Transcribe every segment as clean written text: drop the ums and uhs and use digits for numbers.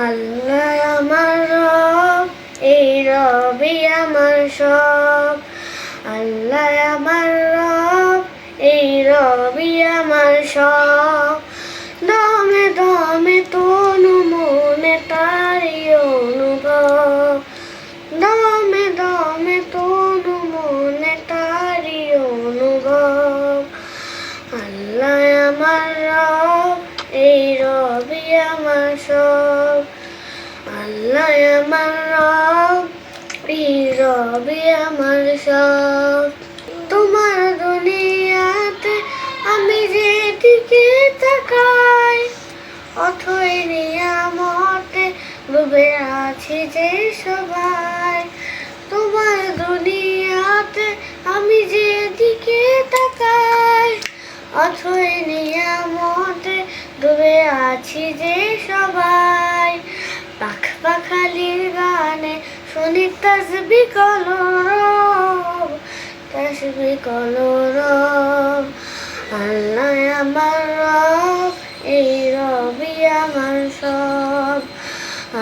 আল্লাহ আমার রব, এই রবি আমার সব। আল্লাহ আমার রব, এই রবি আমার সব। দমে দমে তনু মনে তারি অনুভব, দমে দমে তনু মনে তারি অনুভব। আল্লাহ আমার রব, এই রবি আমার সব। আল্লাহ আমার রব, এই রবি আমার সব। তোমার দুনিয়াতে আমি যেদিকে তাকাই, অথই নিয়ামতে ডুবে আছি যে সবাই। তোমার দুনিয়াতে আমি যেদিকে তাকাই, অথই নিয়ামতে ডুবে আছি যে সবাই। পাখ পাখালির গানে শুনি তাসবিহ কলরব, তাসবিহ কলরব। আল্লাহ আমার রব, এই রবি আমার সব।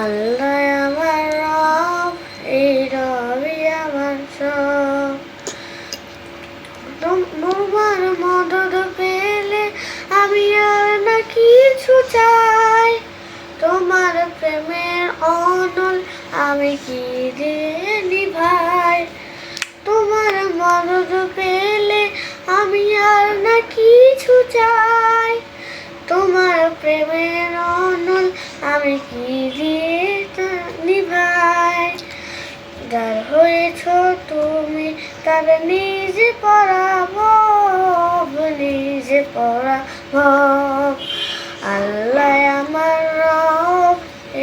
আল্লাহ আমার রব, এই রবি আমার সব। তোমার মদদ পেলে আমি আর না কিছু চাই। তোমার প্রেমের অনল আমি কি দিয়ে নিভাই। তোমার মদদ পেলে আমি আর না কিছু চাই। তোমার প্রেমের অনল আমি কি দিয়ে নিভাই। যার হয়েছ তুমি তার নিজে পরাভব, নিজে পরাভব। আল্লাহ আমার রব,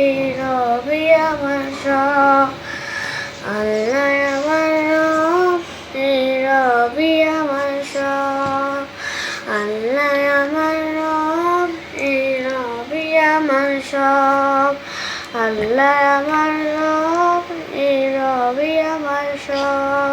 এই রবি আমার সব। আল্লাহ আমার রব, এই রবি আমার সব। আল্লাহ আমার রব, এই রবি আমার সব। আল্লাহ আমার রব, এই রবি আমার সব।